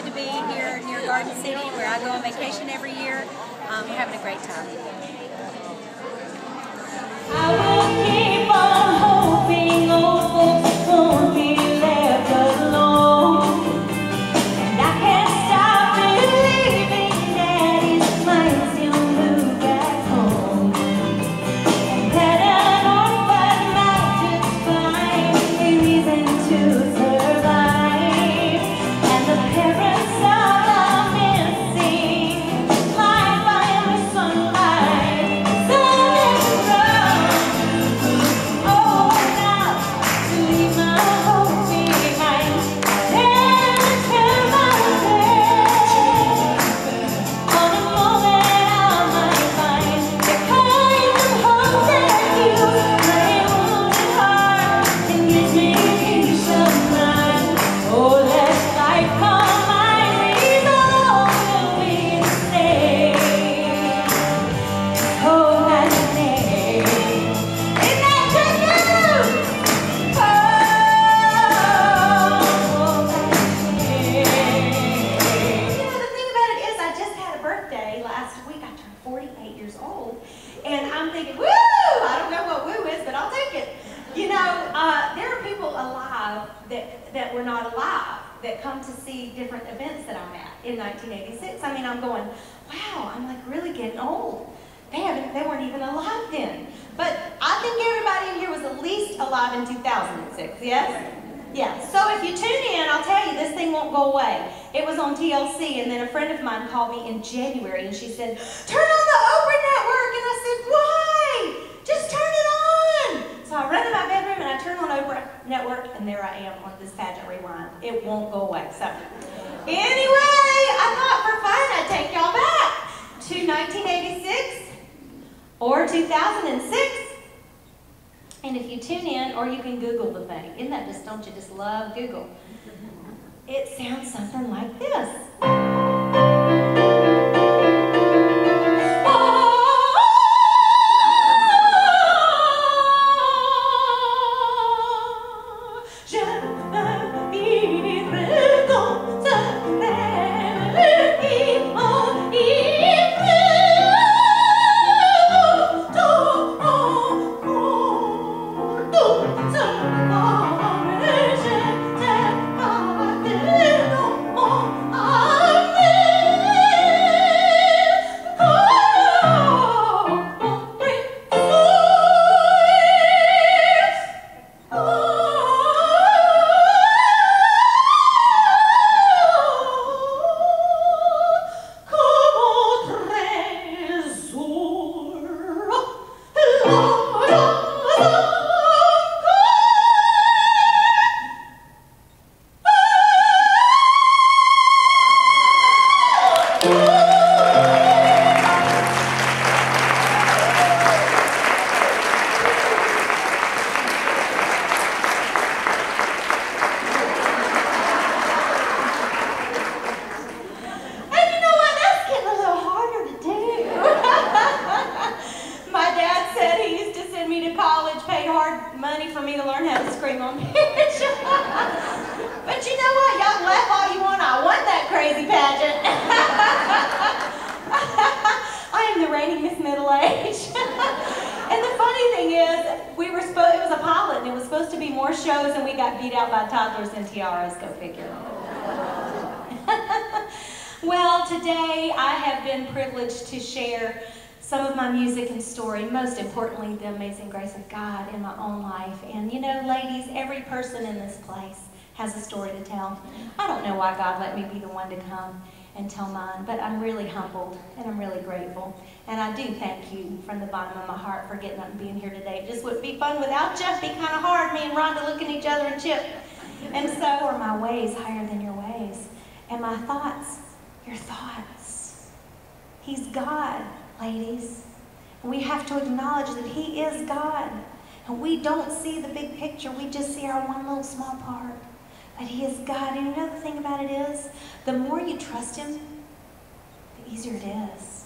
to be here near Garden City, where I go on vacation every year. We're having a great time. I will keep on hoping old folks won't be left alone, and I can't stop believing Daddy's plans to move back home, and that an orphan might just find a reason to survive, and the parents are missing light by the sunlight. That were not alive, that come to see different events that I'm at in 1986. I mean, I'm going, wow, I'm like really getting old. They weren't even alive then. But I think everybody in here was at least alive in 2006, yes? Yeah, so if you tune in, I'll tell you, this thing won't go away. It was on TLC, and then a friend of mine called me in January, and she said, turn on the Oprah Network, and I said, why? Just turn it on. So I run to my bedroom, and I turn on Oprah Network, and there I am on this Pageant Rewind. It won't go away. So anyway, I thought for fun I'd take y'all back to 1986 or 2006. And if you tune in, or you can Google the thing. Isn't that just, don't you just love Google? It sounds something like this. Well, today I have been privileged to share some of my music and story, most importantly, the amazing grace of God in my own life. And you know, ladies, every person in this place has a story to tell. I don't know why God let me be the one to come and tell mine, but I'm really humbled and I'm really grateful. And I do thank you from the bottom of my heart for getting up and being here today. It just wouldn't be fun without you. It'd be kind of hard, me and Rhonda looking at each other and chip. And so are my ways higher than your ways, and my thoughts your thoughts. He's God, ladies. And we have to acknowledge that He is God. And we don't see the big picture. We just see our one little small part. But He is God. And you know the thing about it is, the more you trust Him, the easier it is.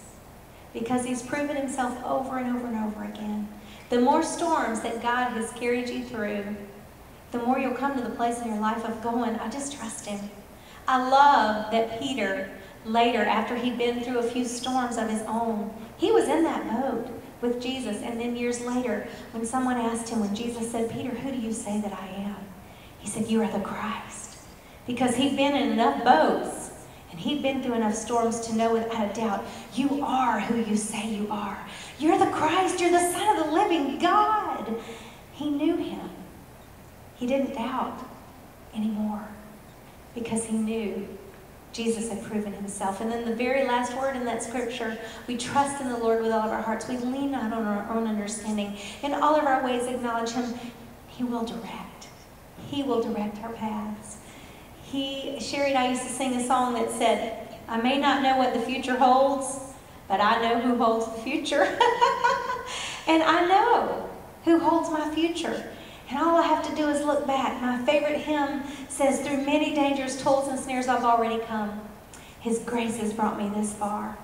Because He's proven Himself over and over and over again. The more storms that God has carried you through, the more you'll come to the place in your life of going, I just trust Him. I love that Peter, later, after he'd been through a few storms of his own, he was in that boat with Jesus. And then years later, when someone asked him, when Jesus said, Peter, who do you say that I am? He said, you are the Christ. Because he'd been in enough boats and he'd been through enough storms to know without a doubt, you are who you say you are. You're the Christ. You're the Son of the living God. He knew him. He didn't doubt anymore because he knew Jesus had proven himself. And then the very last word in that scripture, we trust in the Lord with all of our hearts. We lean not on our own understanding. In all of our ways, acknowledge him. He will direct. He will direct our paths. Shari and I used to sing a song that said, I may not know what the future holds, but I know who holds the future. And I know who holds my future. And all I have to do is look back. My favorite hymn says, through many dangers, toils, and snares I've already come. His grace has brought me this far.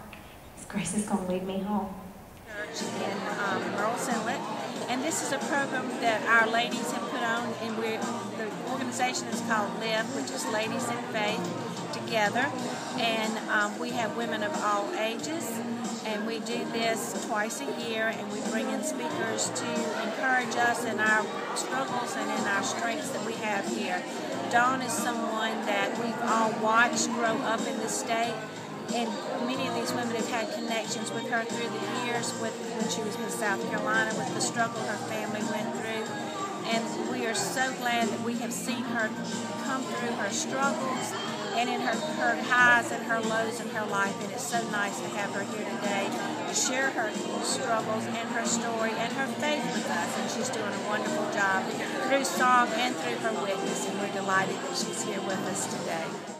His grace is going to lead me home. Church in Murrells Inlet. And this is a program that our ladies have put on, and the organization is called LIFT, which is Ladies in Faith Together. And we have women of all ages. And we do this twice a year, and we bring in speakers to encourage us in our struggles and in our strengths that we have here. Dawn is someone that we've all watched grow up in the state, and many of these women have had connections with her through the years, when she was Miss South Carolina, with the struggle her family went through. And we are so glad that we have seen her come through her struggles and in her highs and her lows in her life. And it's so nice to have her here today to share her struggles and her story and her faith with us. And she's doing a wonderful job through song and through her witness. And we're delighted that she's here with us today.